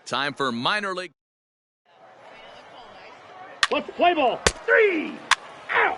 Time for minor league. Let's play ball. 3 out.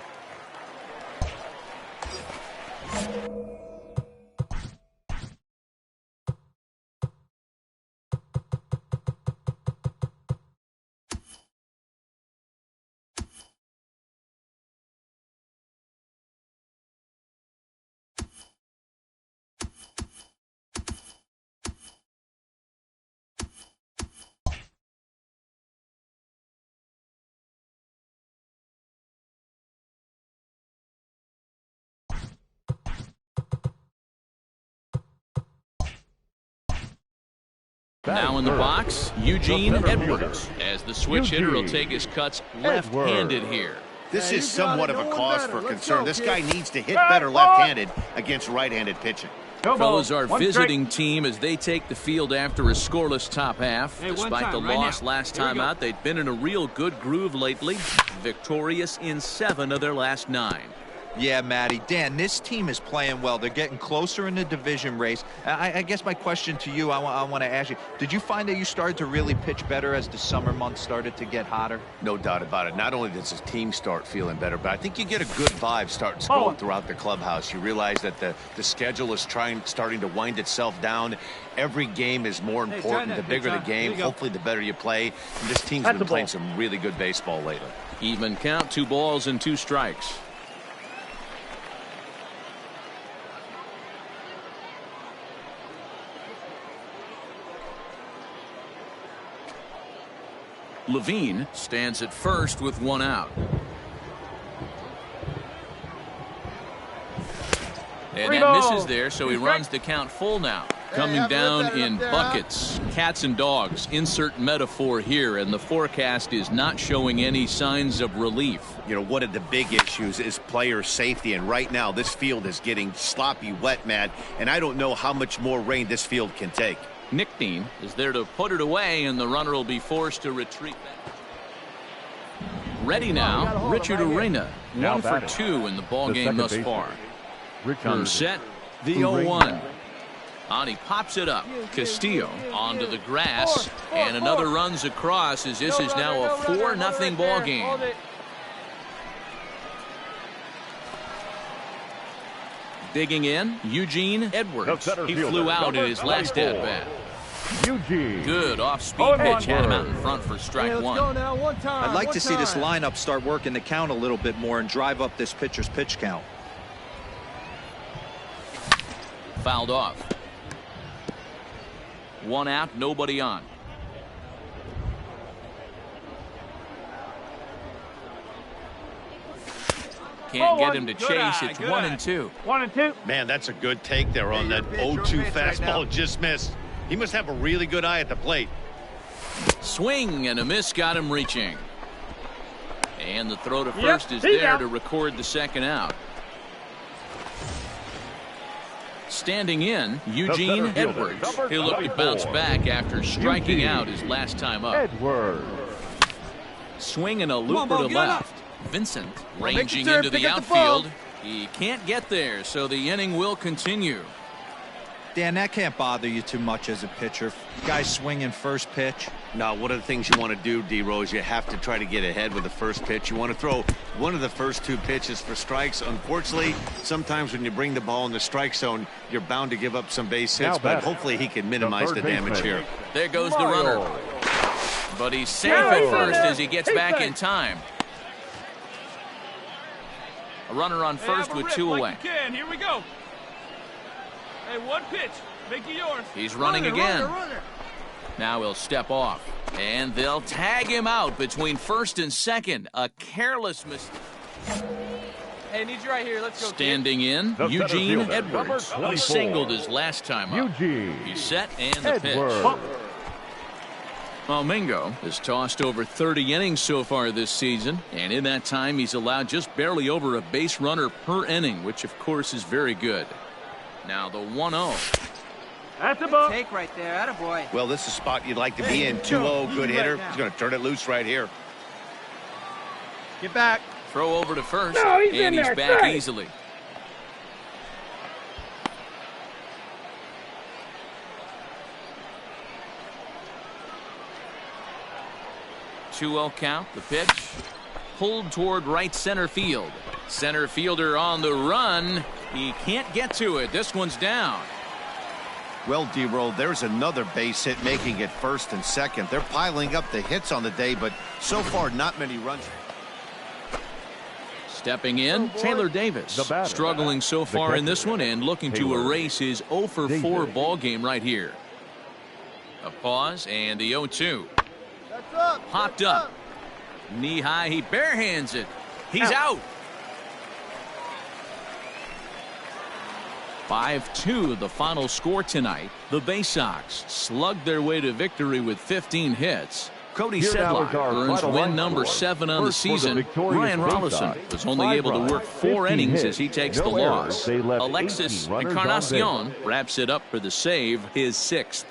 Now in the box, Eugene Edwards. As the switch hitter will take his cuts left-handed here. This is somewhat of a cause for concern. This guy needs to hit better left-handed against right-handed pitching. Fellas, our visiting team as they take the field after a scoreless top half. Despite the loss last time out, they've been in a real good groove lately. Victorious in 7 of their last 9. Yeah, Matty. Dan, this team is playing well. They're getting closer in the division race. I guess my question to you, I want to ask you, did you find that you started to really pitch better as the summer months started to get hotter? No doubt about it. Not only does his team start feeling better, but I think you get a good vibe starting going throughout the clubhouse. You realize that the schedule is starting to wind itself down. Every game is more important. The bigger the game, hopefully the better you play. And this team's been playing some really good baseball lately. Even count, 2 balls and 2 strikes. Levine stands at first with 1 out. And that misses there, so he runs the count full now. Coming down in buckets, cats and dogs, insert metaphor here, and the forecast is not showing any signs of relief. You know, one of the big issues is player safety, and right now this field is getting sloppy wet, Matt, and I don't know how much more rain this field can take. Nickneen is there to put it away, and the runner will be forced to retreat back. Ready now, Richard Arena, 1 for 2 in the ball game thus far. Comes set, the 0-1. On he pops it up. Castillo onto the grass, and another runs across as this is now a 4-0 ball game. Digging in, Eugene Edwards. He flew out in his last at-bat. Good off-speed pitch, had him out in front for strike 1. I'd like to see this lineup start working the count a little bit more and drive up this pitcher's pitch count. Fouled off. 1 out, nobody on. Can't get him to chase. It's 1-2. 1-2. Man, that's a good take there on that 0-2 fastball. Just missed. He must have a really good eye at the plate. Swing and a miss got him reaching. And the throw to first is there to record the 2nd out. Standing in, Eugene Edwards. He'll look to bounce back after striking out his last time up. Swing and a looper to left. Vincent ranging into the outfield. He can't get there, so the inning will continue. Dan, that can't bother you too much as a pitcher. Guys swinging first pitch. Now, one of the things you want to do, D-Rose, you have to try to get ahead with the first pitch. You want to throw one of the first 2 pitches for strikes. Unfortunately, sometimes when you bring the ball in the strike zone, you're bound to give up some base hits, but hopefully he can minimize the damage here. There goes the runner. But he's safe at first as he gets back in time. A runner on first with 2 away. Here we go. Hey, 1 pitch. Make it yours. He's running again. Now he'll step off. And they'll tag him out between first and second. A careless mistake. Hey, I need you right here. Let's go. Standing in, Eugene Edwards. He singled his last time up. He's set and the pitch. Well, Mingo has tossed over 30 innings so far this season, and in that time he's allowed just barely over a base runner per inning, which of course is very good. Now the 1-0. That's the ball. Take right there. Attaboy. Well, this is a spot you'd like to be in. 2-0, good hitter. He's going to turn it loose right here. Get back. Throw over to first, No, he's and in he's there. back Straight. easily. Two-0 count. The pitch pulled toward right center field. Center fielder on the run. He can't get to it. This one's down. Well, D-Roll, there's another base hit making it first and second. They're piling up the hits on the day, but so far not many runs. Stepping in, Taylor Davis, struggling so far in this one and looking to erase his 0-for-4 ball game right here. A pause and the 0-2. Popped up. Knee high, he barehands it. He's out. 5-2 the final score tonight. The Bay Sox slugged their way to victory with 15 hits. Cody Sedlock earns win number 7 on the season. Ryan Rollison was only able to work 4 innings as he takes the loss. Alexis Encarnacion wraps it up for the save, his 6th.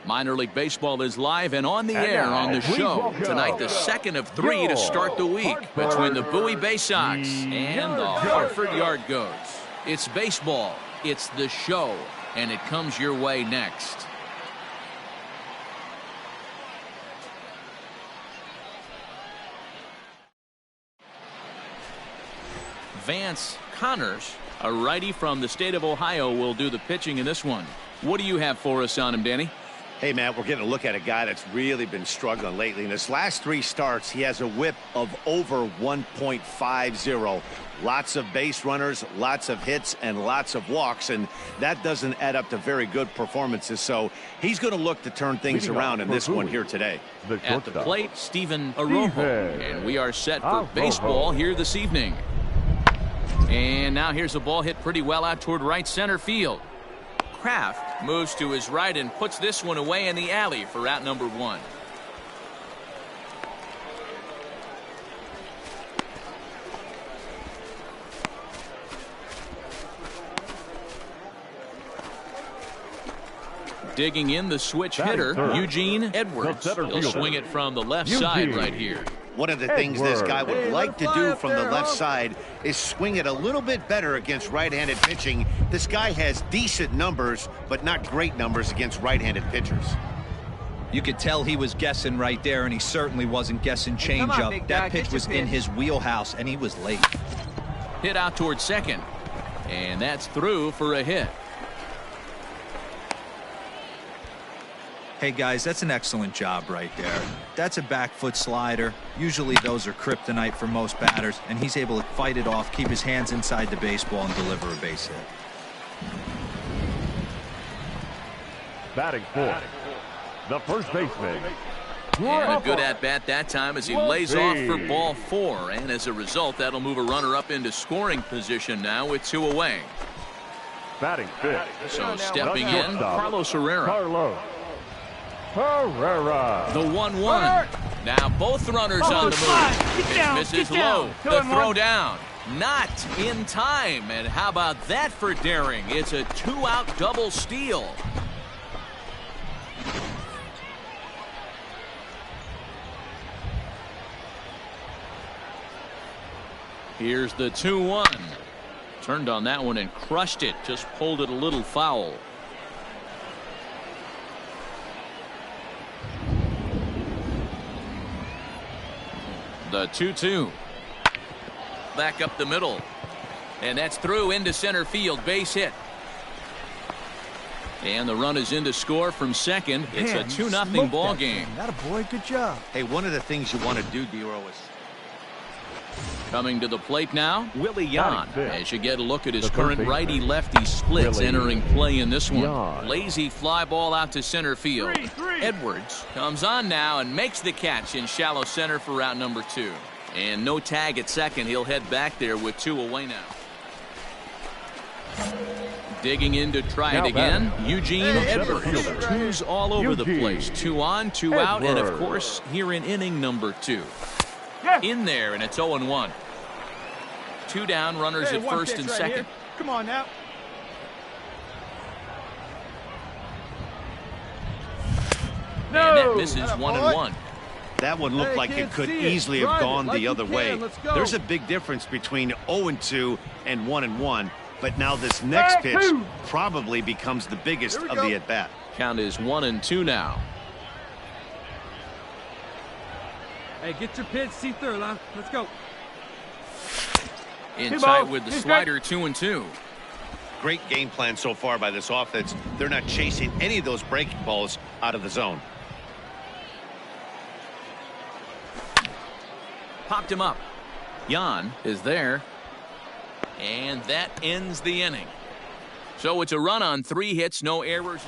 Minor League Baseball is live and on the air on the show. Tonight, the second of 3 to start the week between the Bowie Bay Sox and the Hartford Yard Goats. It's baseball, it's the show, and it comes your way next. Vance Connors, a righty from the state of Ohio, will do the pitching in this one. What do you have for us on him, Danny? Hey, Matt, we're getting a look at a guy that's really been struggling lately. In his last 3 starts, he has a whip of over 1.50. Lots of base runners, lots of hits, and lots of walks, and that doesn't add up to very good performances. So he's going to look to turn things around in this one here today. At the plate, Stephen Arojo, and we are set for baseball here this evening. And now here's a ball hit pretty well out toward right center field. Kraft moves to his right and puts this one away in the alley for out number 1. Digging in the switch hitter, Eugene Edwards. He'll swing it from the left side right here. One of the things this guy would like to do from the left side is swing it a little bit better against right-handed pitching. This guy has decent numbers, but not great numbers against right-handed pitchers. You could tell he was guessing right there, and he certainly wasn't guessing changeup. That pitch was in his wheelhouse, and he was late. Hit out towards second, and that's through for a hit. Hey guys, that's an excellent job right there. That's a back foot slider. Usually those are kryptonite for most batters, and he's able to fight it off, keep his hands inside the baseball, and deliver a base hit. Batting fourth, the first baseman. And a good at-bat that time as he lays off for ball 4, and as a result, that'll move a runner up into scoring position now with 2 away. Batting fifth. So stepping in, Carlos Herrera. The 1-1. Now both runners on the move. It misses low. The throw down. Not in time. And how about that for daring? It's a 2-out double steal. Here's the 2-1. Turned on that one and crushed it. Just pulled it a little foul. The 2-2. Back up the middle. And that's through into center field. Base hit. And the run is in to score from second. It's a 2-0 ball game. Attaboy, good job. Hey, one of the things you want to do, D-Row, is... Coming to the plate now, Willie Yan. As you get a look at his current righty-lefty splits entering play in this one. Lazy fly ball out to center field. Edwards comes on now and makes the catch in shallow center for route number 2. And no tag at second. He'll head back there with 2 away now. Digging in to try it again. Eugene Edwards. 2's all over the place. 2 on, 2 out, and of course here in inning number 2. In there, and it's 0-1. 2 down, runners at first and second. Come on now. And that misses 1-1. That one looked like it could easily have gone the other way. There's a big difference between 0-2 and 1-1. But now this next pitch probably becomes the biggest of the at-bat. Count is 1-2 now. Hey, get your pitch, see through, Lon. Let's go. In tight with the slider, 2-2. Great game plan so far by this offense. They're not chasing any of those breaking balls out of the zone. Popped him up. Jan is there. And that ends the inning. So it's a run on 3 hits, no errors.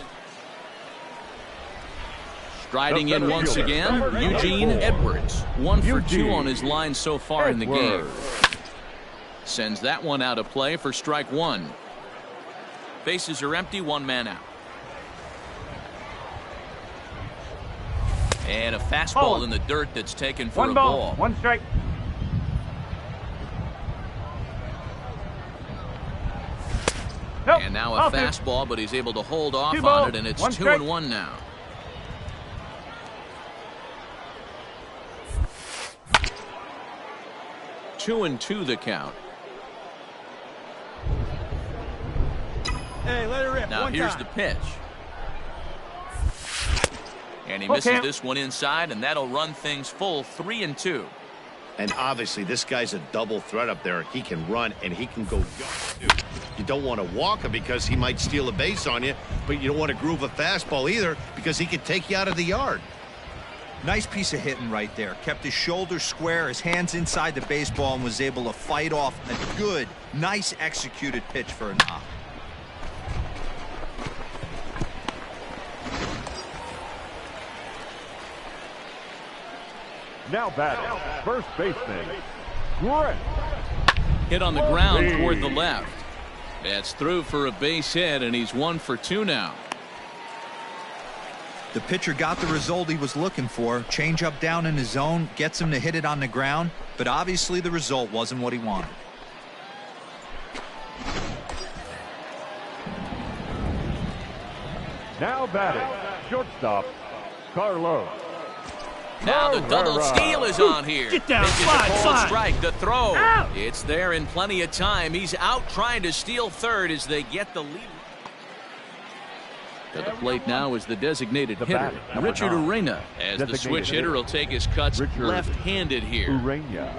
Striding in once again, Eugene Edwards. 1 for 2 on his line so far in the game. Sends that one out of play for strike 1. Bases are empty, 1 man out. And a fastball in the dirt that's taken for a ball. 1 strike. And now a fastball, but he's able to hold off on it, and it's 2-1 now. Two and 2 the count. Hey, let it rip. Now here's the pitch. And he misses this one inside, and that'll run things full 3-2. And obviously this guy's a double threat up there. He can run and he can go. You don't want to walk him because he might steal a base on you, but you don't want to groove a fastball either because he could take you out of the yard. Nice piece of hitting right there. Kept his shoulders square, his hands inside the baseball, and was able to fight off a good, nice executed pitch for a knock. Now batting, first baseman, Grant. Hit on the ground toward the left. That's through for a base hit, and he's 1 for 2 now. The pitcher got the result he was looking for. Change up down in his zone, gets him to hit it on the ground, but obviously the result wasn't what he wanted. Now batting, shortstop, Carlos. Now the double steal is on here. Get down, Pitches slide, a cold slide. strike, the throw. Out. It's there in plenty of time. He's out trying to steal third as they get the lead. At the plate now is the designated hitter, Richard Urena. As the switch hitter will take his cuts left-handed here. Urena.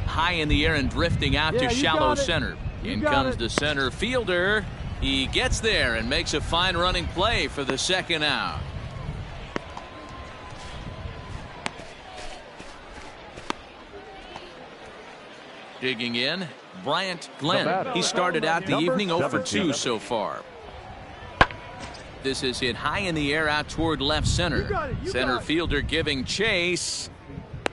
High in the air and drifting out to shallow center. In comes the center fielder. He gets there and makes a fine running play for the second out. Digging in, Bryant Glenn. He started out the evening 0 for 2 so far. This is hit high in the air out toward left center. Center fielder giving chase.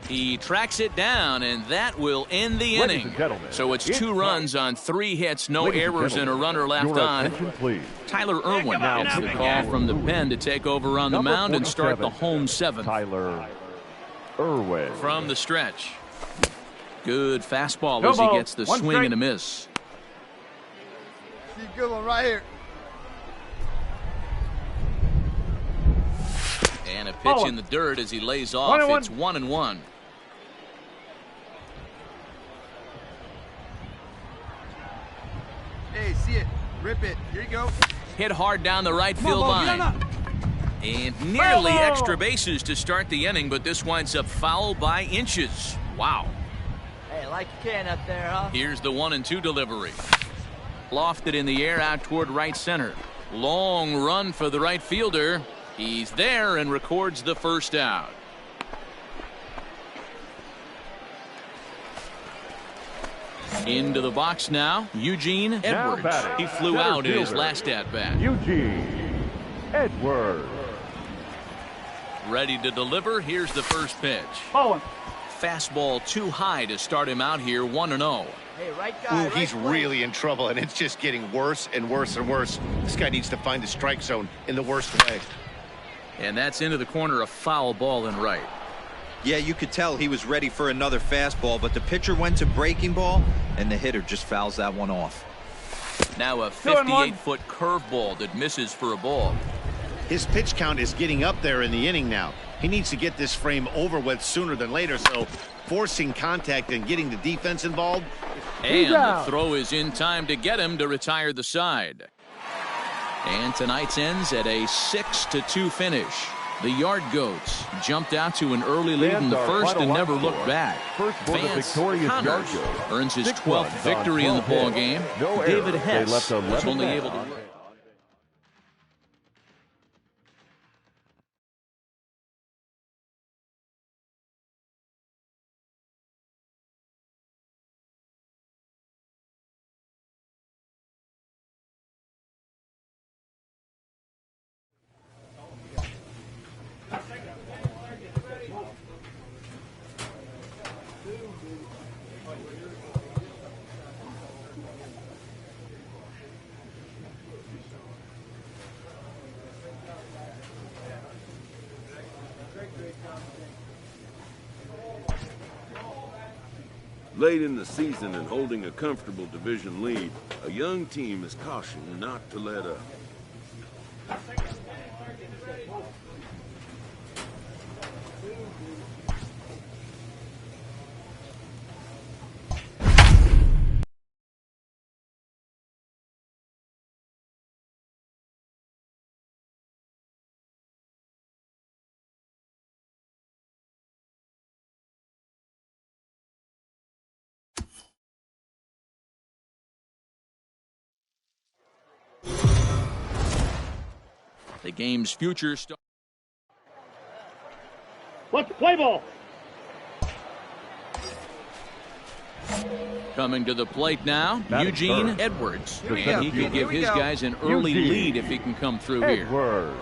He tracks it down, and that will end the inning. So it's 2 runs on 3 hits, no errors, and a runner left on. Tyler Irwin gets the call from the pen to take over on the mound and start the home 7th. Tyler Irwin. From the stretch. Good fastball as he gets the swing and a miss. See a good one right here. And a pitch in the dirt as he lays off. It's 1-1. Hey, see it. Rip it. Here you go. Hit hard down the right field line. And nearly extra bases to start the inning, but this winds up foul by inches. Wow. Hey, like you can up there, huh? Here's the 1-2 delivery. Lofted in the air out toward right center. Long run for the right fielder. He's there and records the first out. Into the box now, Eugene Edwards. He flew out in his last at-bat. Eugene Edwards. Ready to deliver. Here's the first pitch. fastball too high to start him out here 1-0. Hey, right guy. Ooh, he's really in trouble, and it's just getting worse and worse and worse. This guy needs to find the strike zone in the worst way. And that's into the corner, a foul ball and right. Yeah, you could tell he was ready for another fastball, but the pitcher went to breaking ball, and the hitter just fouls that one off. Now a 58-foot curveball that misses for a ball. His pitch count is getting up there in the inning now. He needs to get this frame over with sooner than later, so forcing contact and getting the defense involved. And the throw is in time to get him to retire the side. And tonight's ends at a 6-2 finish. The Yard Goats jumped out to an early lead in the first and never looked back. Vance Connors earns his 12th victory in the ball game. David Hess was only able to. Late in the season and holding a comfortable division lead, a young team is cautioned not to let up. The game's future start. Let's play ball. Coming to the plate now, Eugene Edwards. And he could give his guys an early lead if he can come through here.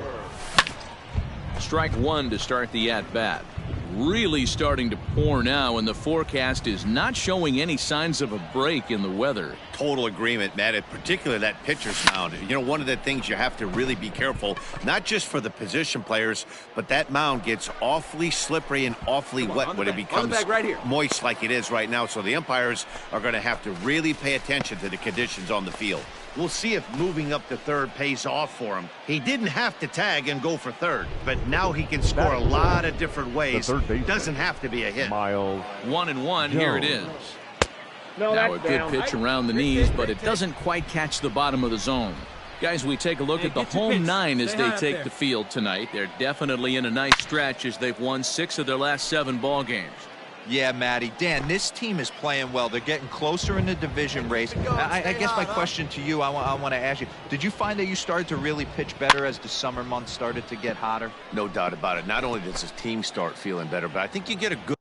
Strike one to start the at-bat. Really starting to pour now, and the forecast is not showing any signs of a break in the weather. Total agreement, Matt, particularly that pitcher's mound. You know, one of the things you have to really be careful, not just for the position players, but that mound gets awfully slippery and awfully wet when it becomes moist like it is right now. So the umpires are going to have to really pay attention to the conditions on the field. We'll see if moving up to third pays off for him. He didn't have to tag and go for third, but now he can score a lot of different ways. Doesn't have to be a hit. 1-1, here it is. Now a good pitch around the knees, but it doesn't quite catch the bottom of the zone. Guys, we take a look at the home nine as they take the field tonight. They're definitely in a nice stretch as they've won 6 of their last 7 ball games. Yeah, Matty. Dan, this team is playing well. They're getting closer in the division race. I guess my question to you, I want to ask you, did you find that you started to really pitch better as the summer months started to get hotter? No doubt about it. Not only does his team start feeling better, but I think you get a good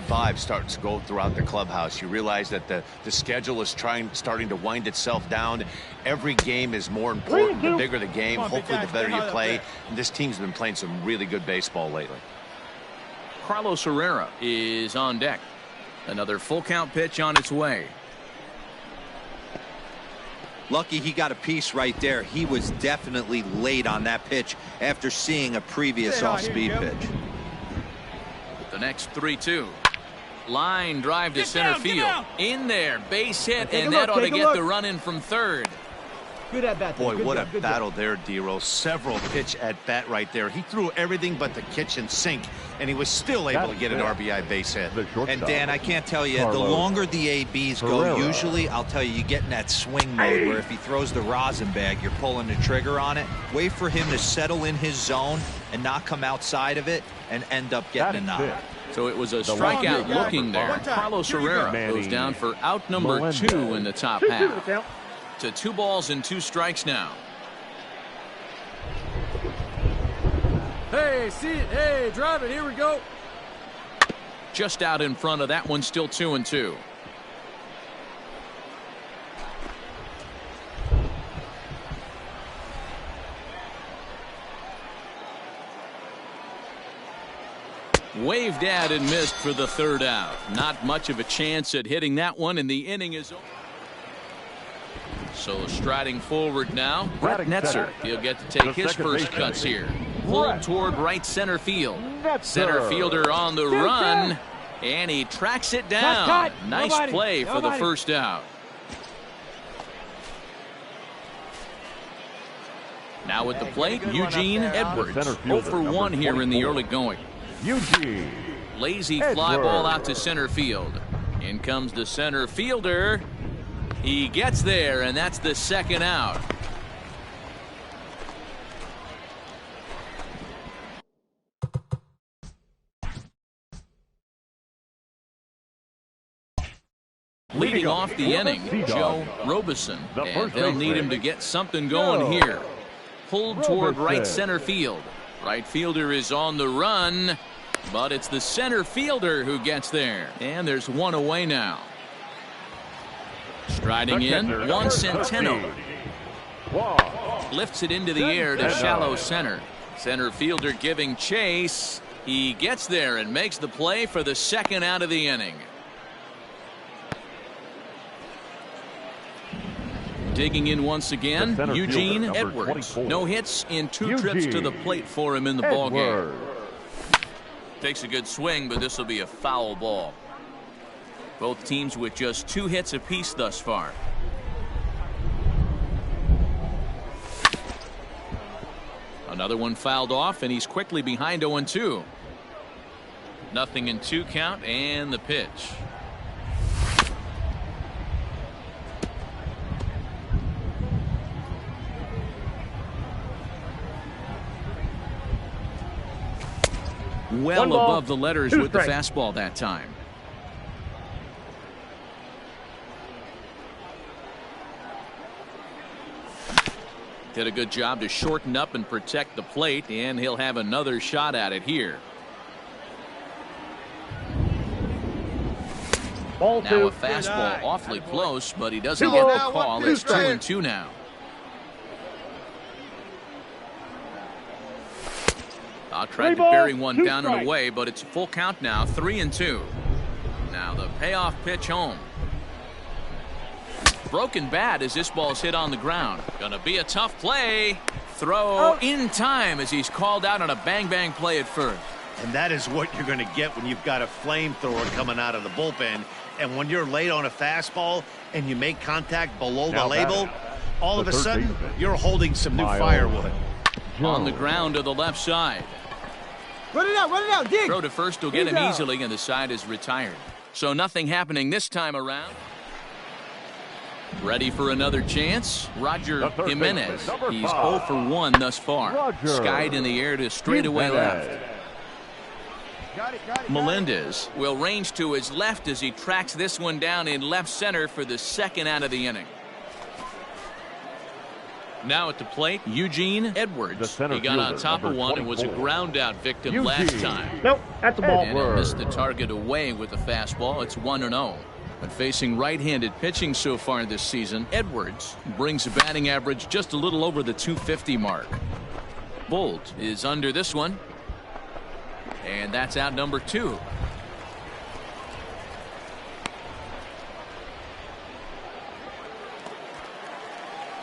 vibe starts to go throughout the clubhouse. You realize that the schedule is starting to wind itself down. Every game is more important. The bigger the game, hopefully the better you play. And this team's been playing some really good baseball lately. Carlos Herrera is on deck. Another full count pitch on its way. Lucky he got a piece right there. He was definitely late on that pitch after seeing a previous off-speed pitch. The next 3-2. Line drive to center field. In there, base hit, and that ought to get the run in from third. Good at bat. Boy, what a battle there, D-Roll. Several pitch at bat right there. He threw everything but the kitchen sink, and he was still able to get an RBI base hit. And Dan, I can't tell you, the longer the ABs go, usually, I'll tell you, you get in that swing mode where if he throws the rosin bag, you're pulling the trigger on it. Wait for him to settle in his zone and not come outside of it and end up getting a knock. So it was a strikeout looking there. Carlos Herrera goes down for out number 2 in the top half. To 2 balls and 2 strikes now. Hey, see it. Hey, drive it. Here we go. Just out in front of that one, still 2-2. Waved at and missed for the 3rd out. Not much of a chance at hitting that one, and the inning is over. So striding forward now, Brett Netzer. He'll get to take his first cuts here. Pulled toward right center field. Center fielder on the run, and he tracks it down. Nice play for the 1st out. Now at the plate, Eugene Edwards. 0 for 1 here in the early going. Eugene. Lazy fly ball out to center field. In comes the center fielder. He gets there, and that's the 2nd out. Leading off the inning, Joe Robeson, and they'll need him to get something going here. Pulled toward right center field. Right fielder is on the run, but it's the center fielder who gets there, and there's 1 away now. Striding in, Juan Centeno. Lifts it into the air to shallow center. Center fielder giving chase. He gets there and makes the play for the 2nd out of the inning. Digging in once again, Eugene Edwards. No hits in 2 trips to the plate for him in the ballgame. Takes a good swing, but this will be a foul ball. Both teams with just 2 hits apiece thus far. Another one fouled off, and he's quickly behind 0-2. 0-2 count, and the pitch. Well above the letters with the fastball that time. Did a good job to shorten up and protect the plate, and he'll have another shot at it here. Now a fastball awfully close, but he doesn't get the call. It's 2-2 now. Tried to bury one down and away, but it's a full count now, 3-2. Now the payoff pitch home. Broken bat as this ball's hit on the ground. Gonna be a tough play. Throw in time as he's called out on a bang-bang play at first. And that is what you're going to get when you've got a flamethrower coming out of the bullpen. And when you're late on a fastball and you make contact below the label, all of a sudden you're holding some new firewood. On the ground to the left side. Run it out, dig! Throw to first will get him easily, and the side is retired. So nothing happening this time around. Ready for another chance? Roger Jimenez. He's 0 for 1 thus far. Skied in the air to straightaway left. Got it. Melendez will range to his left as he tracks this one down in left center for the 2nd out of the inning. Now at the plate, Eugene Edwards. He got on top of one and was a ground out victim last time. Nope, that's a ball. And he missed the target away with a fastball. It's 1-0. But facing right-handed pitching so far this season, Edwards brings a batting average just a little over the .250 mark. Bolt is under this one. And that's out number 2.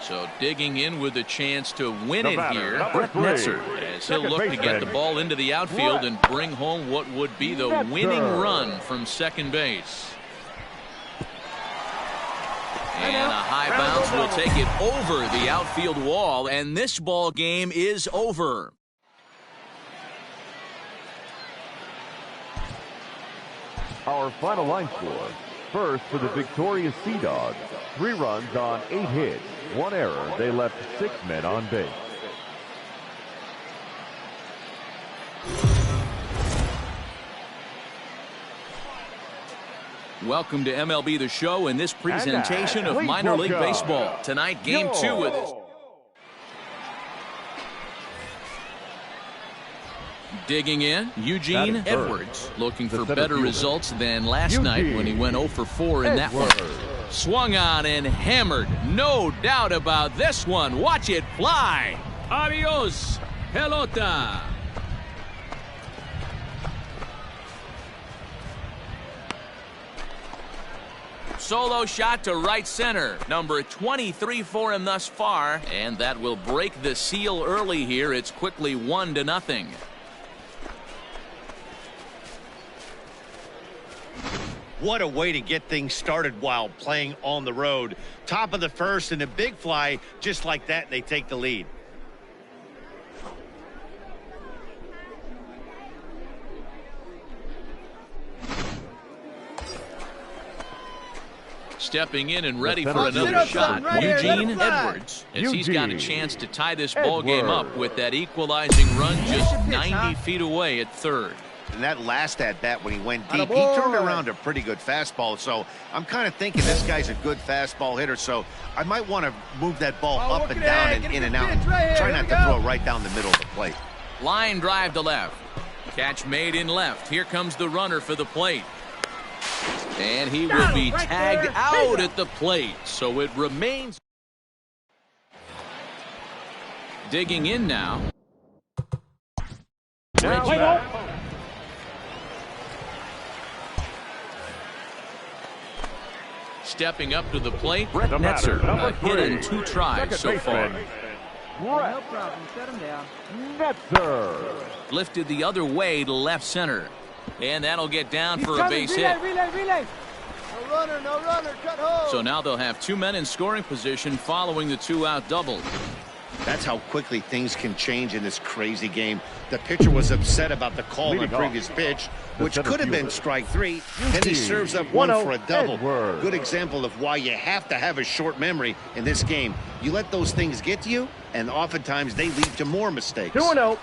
So digging in with a chance to win it here, Brett Netzer, as he'll look to get the ball into the outfield and bring home what would be the winning run from second base. And a high bounce will take it over the outfield wall, and this ball game is over. Our final line score. First for the victorious Sea Dogs. 3 runs on 8 hits. 1 error. They left 6 men on base. Welcome to MLB The Show and this presentation of minor league baseball. Tonight, Game 2 with this. Digging in, Eugene Edwards, looking for better results than last night when he went 0 for 4 in that one. Swung on and hammered. No doubt about this one. Watch it fly. Adios, pelota. Solo shot to right center. Number 23 for him thus far. And that will break the seal early here. It's quickly 1-0. What a way to get things started while playing on the road. Top of the first and a big fly just like that, and they take the lead. Stepping in and ready for another shot, Eugene Edwards, as he's got a chance to tie this ball game up with that equalizing run just 90 feet away at third. And that last at-bat when he went deep, he turned around a pretty good fastball. So I'm kind of thinking this guy's a good fastball hitter. So I might want to move that ball up and down and in and out. And try not to throw it right down the middle of the plate. Line drive to left. Catch made in left. Here comes the runner for the plate. And he will be tagged out at the plate. So it remains. Digging in now. Stepping up to the plate, Brett Netzer, a hit in 2 tries so far. No problem. Shut him down. Netzer. Lifted the other way to left center. And that'll get down for a base hit. Relay. No runner, cut home. So now they'll have 2 men in scoring position following the 2-out double. That's how quickly things can change in this crazy game. The pitcher was upset about the call on the previous pitch, which could have been strike 3. Then he serves up 1 for a double. Good example of why you have to have a short memory in this game. You let those things get to you, and oftentimes they lead to more mistakes. 2-0.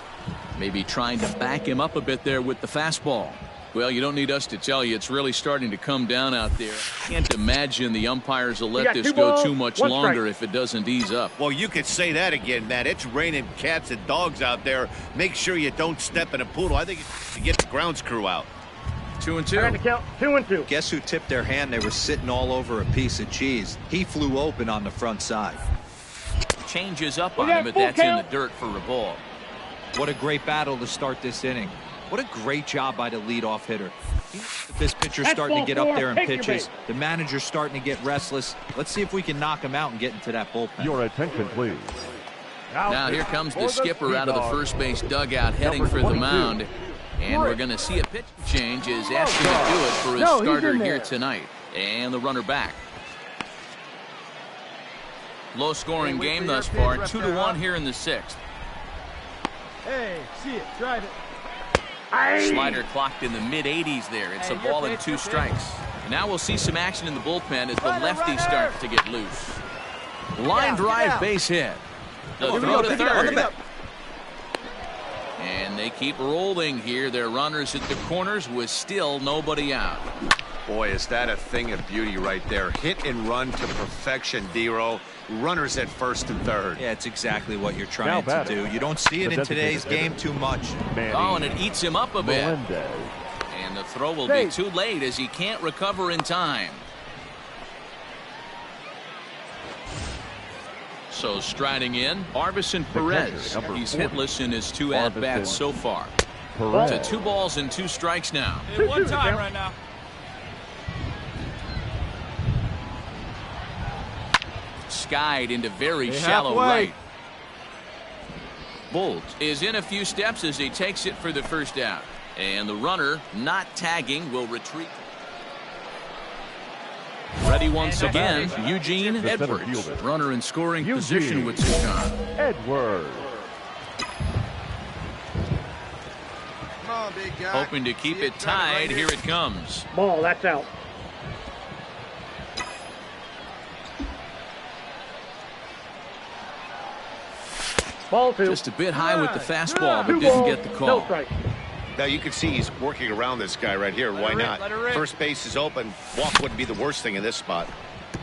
Maybe trying to back him up a bit there with the fastball. Well, you don't need us to tell you it's really starting to come down out there. Can't imagine the umpires will let this go too much longer if it doesn't ease up. Well, you could say that again, Matt. It's raining cats and dogs out there. Make sure you don't step in a poodle. I think you get the grounds crew out. 2-2. Count 2-2. Guess who tipped their hand? They were sitting all over a piece of cheese. He flew open on the front side. Changes up on him, but that's in the dirt for a ball. What a great battle to start this inning. What a great job by the leadoff hitter. This pitcher's starting to get up there in pitches. The manager's starting to get restless. Let's see if we can knock him out and get into that bullpen. Your attention, please. Now here comes the skipper out of the first base dugout heading for the mound. And we're going to see a pitch change as asking to do it for his starter here tonight. And the runner back. Low-scoring game thus far, 2-1 here in the 6th. Hey, see it, drive it. Slider clocked in the mid-80s there. It's a ball and 2 strikes. And now we'll see some action in the bullpen as the lefty starts to get loose. Line drive base hit. The throw to third. And they keep rolling here. Their runners at the corners with still nobody out. Boy, is that a thing of beauty right there. Hit and run to perfection, Dero. Runners at first and third. Yeah, it's exactly what you're trying to do. You don't see it in today's game too much. Oh, and it eats him up a bit. And the throw will be too late as he can't recover in time. So striding in, Arbison Perez. He's hitless in his 2 at-bats so far. To 2 balls and 2 strikes now. Hey, 1 time right now. Skied into very shallow right. Bolt is in a few steps as he takes it for the first out. And the runner, not tagging, will retreat. Ready once again, Eugene Edwards. Runner in scoring position with two gone. Edwards. Come on, big guy. Hoping to keep it tied. Here it comes. Ball, that's out. Ball two. Just a bit high with the fastball, but didn't get the call. No strike. Now you can see he's working around this guy right here. Why not? First base is open. Walk wouldn't be the worst thing in this spot.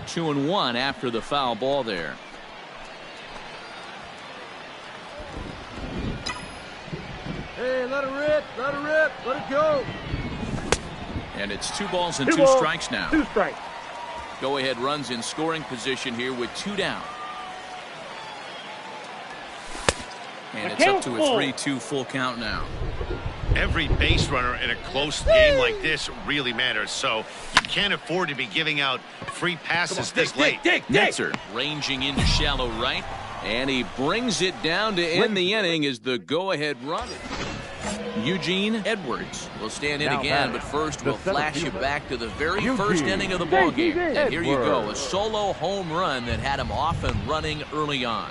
2-1 after the foul ball there. Hey, let it rip, let it go. And it's 2 balls and 2 strikes now. 2 strikes. Go ahead runs in scoring position here with 2 down. And it's up to a 3-2 full count now. Every base runner in a close game like this really matters, so you can't afford to be giving out free passes this late. Netzer ranging into shallow right, and he brings it down to end the inning as the go-ahead run. Eugene Edwards will stand in again, but first we'll flash you back to the very first inning of the ball game. And here you go, a solo home run that had him off and running early on.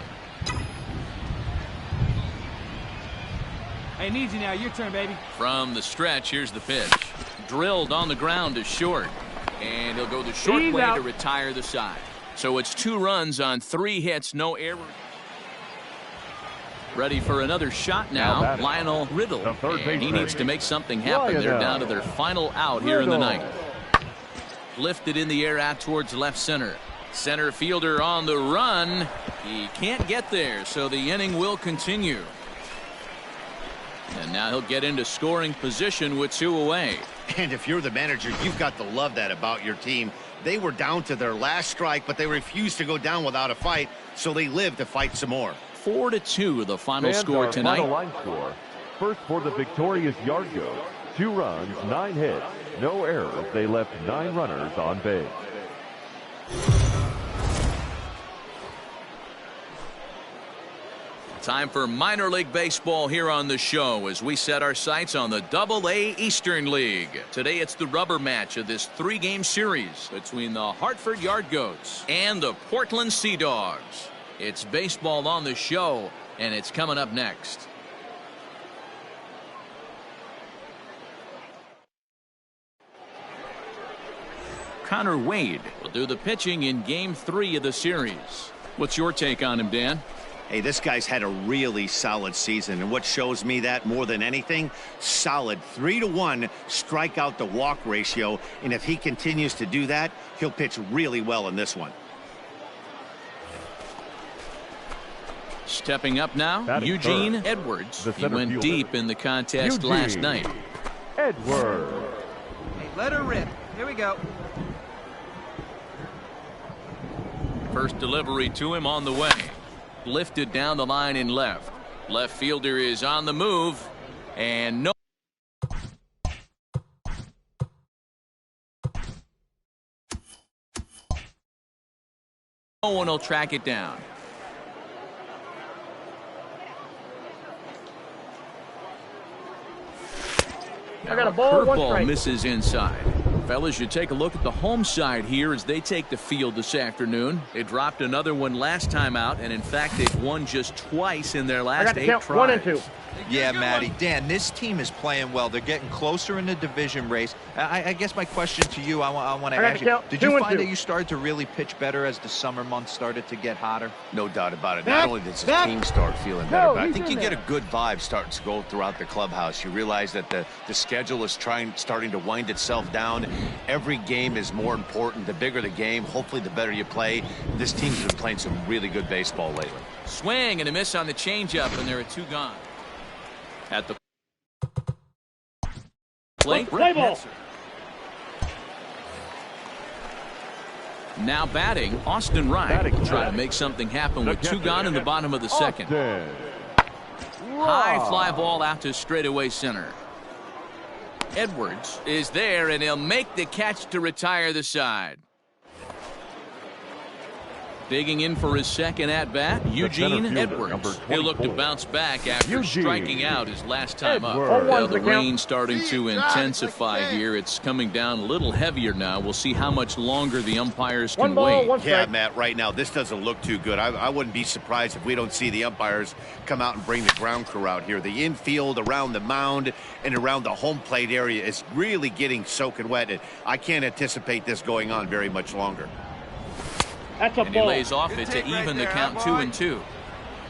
Hey, needs you now. Your turn, baby. From the stretch, here's the pitch. Drilled on the ground to short. And he'll go the short way to retire the side. So it's 2 runs on 3 hits, no error. Ready for another shot now, Lionel Riddle. And he needs to make something happen. They're down to their final out here in the ninth. Lifted in the air out towards left center. Center fielder on the run. He can't get there, so the inning will continue. And now he'll get into scoring position with 2 away. And if you're the manager, you've got to love that about your team. They were down to their last strike, but they refused to go down without a fight, so they lived to fight some more. 4-2 the final score tonight. Final line score. First for the victorious Yard Goats. 2 runs, 9 hits, no errors. They left 9 runners on base. Time for minor league baseball here on the show as we set our sights on the Double-A Eastern League. Today it's the rubber match of this 3-game series between the Hartford Yard Goats and the Portland Sea Dogs. It's baseball on the show, and it's coming up next. Connor Wade will do the pitching in Game 3 of the series. What's your take on him, Dan? Hey, this guy's had a really solid season, and what shows me that more than anything, solid 3-to-1 strikeout to walk ratio, and if he continues to do that, he'll pitch really well in this one. Stepping up now, Eugene Edwards. He went deep in the contest last night. Edwards. Hey, let her rip. Here we go. First delivery to him on the way. Lifted down the line in left. Left fielder is on the move. And no one will track it down. I got a ball, 1 strike. Curveball misses inside. Fellas, you take a look at the home side here as they take the field this afternoon. They dropped another one last time out, and in fact, they've won just twice in their last 8 tries. 1 and 2. Yeah, Matty. Dan, this team is playing well. They're getting closer in the division race. I guess my question to you, I want to ask you, did you find that you started to really pitch better as the summer months started to get hotter? No doubt about it. Not only does his team start feeling better, but I think you get a good vibe starting to go throughout the clubhouse. You realize that the schedule is starting to wind itself down. Every game is more important. The bigger the game, hopefully the better you play. This team's been playing some really good baseball lately. Swing and a miss on the changeup, and there are 2 gone. At the plate. Play ball. Now batting, Austin Wright will try to make something happen with 2 gone in the bottom of the second. High fly ball out to straightaway center. Edwards is there, and he'll make the catch to retire the side. Digging in for his second at-bat, Eugene Edwards. He'll look to bounce back after striking out his last time up. Well, the rain's starting to intensify here. It's coming down a little heavier now. We'll see how much longer the umpires can wait. Yeah, Matt, right now, this doesn't look too good. I wouldn't be surprised if we don't see the umpires come out and bring the ground crew out here. The infield around the mound and around the home plate area is really getting soaking wet. And I can't anticipate this going on very much longer. That's a and he lays off it to even the count 2-2.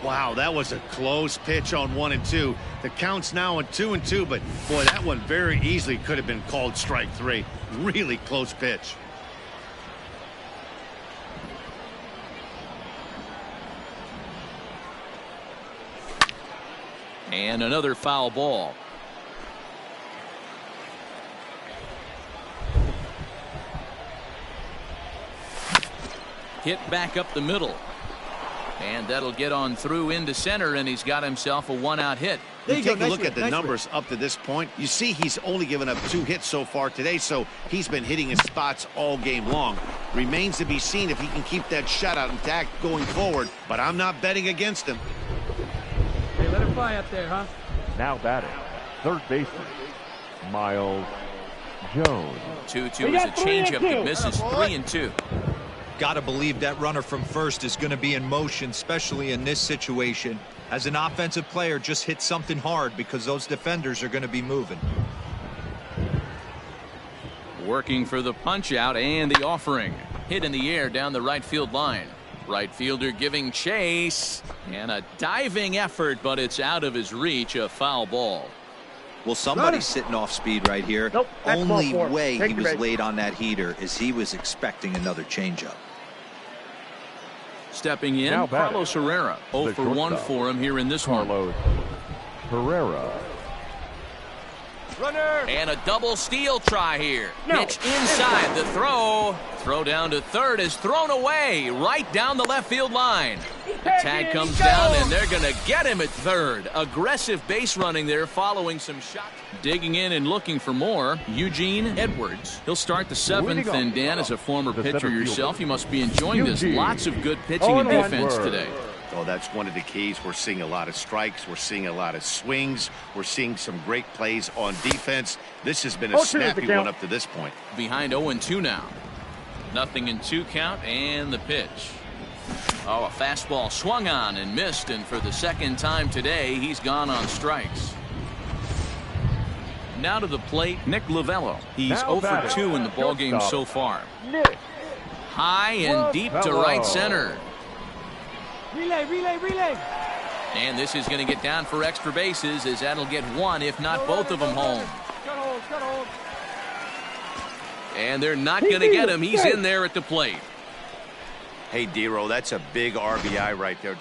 Wow, that was a close pitch on 1-2. The count's now on 2-2, but boy, that one very easily could have been called strike 3. Really close pitch. And another foul ball. Hit back up the middle. And that'll get on through into center, and he's got himself a one-out hit. You take a look at the numbers up to this point. You see he's only given up 2 hits so far today, so he's been hitting his spots all game long. Remains to be seen if he can keep that shutout intact going forward, but I'm not betting against him. Hey, let it fly up there, huh? Now batting, third baseman, Miles Jones. 2-2 is a changeup that misses. 3-2. Got to believe that runner from first is going to be in motion, especially in this situation. As an offensive player, just hit something hard because those defenders are going to be moving. Working for the punch out and the offering. Hit in the air down the right field line. Right fielder giving chase. And a diving effort, but it's out of his reach. A foul ball. Well, somebody's sitting off speed right here. Nope, Only way he was base. late on that heater is he was expecting another changeup. Stepping in, Carlos Herrera. 0 for 1 for him here in this one. Carlos Herrera. Runner! And a double steal try here. Pitch inside the throw. Throw down to third is thrown away right down the left field line. The tag comes down, and they're going to get him at third. Aggressive base running there following some shots. Digging in and looking for more, Eugene Edwards. He'll start the 7th, and Dan, as a former pitcher yourself, you must be enjoying this. Lots of good pitching and defense today. Oh, that's one of the keys. We're seeing a lot of strikes. We're seeing a lot of swings. We're seeing some great plays on defense. This has been a snappy one up to this point. Behind 0-2 now. 0-2 count, and the pitch. Oh, a fastball swung on and missed, and for the second time today, he's gone on strikes. Now to the plate, Nick Lovello. He's 0 for 2 in the ballgame so far. High and deep to right center. Relay, relay, relay. And this is going to get down for extra bases, as that'll get one, if not both of them home. Cut hold. And they're not going to get him. He's in there at the plate. Hey, Dero, that's a big RBI right there.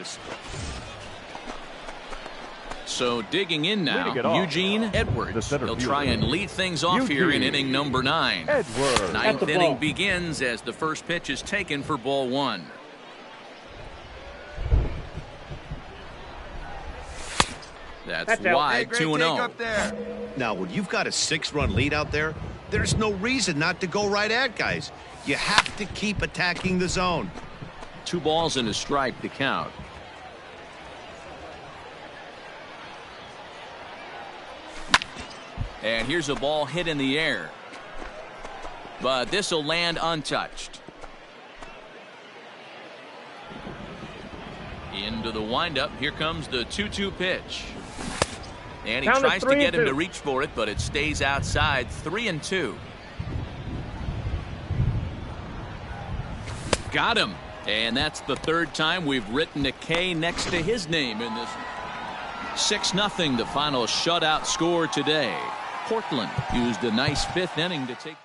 So digging in now, Eugene Edwards. He'll try and lead things off here in inning number 9. Edwards. Ninth inning begins as the first pitch is taken for ball 1. That's wide, 2-0. Now, when you've got a 6-run lead out there, there's no reason not to go right at guys. You have to keep attacking the zone. 2 balls and a strike to count. And here's a ball hit in the air. But this will land untouched. Into the windup. Here comes the 2-2 pitch. And he tries to get him to reach for it, but it stays outside. 3-2. Got him. And that's the 3rd time we've written a K next to his name in this. 6-0, the final shutout score today. Portland used a nice 5th inning to take.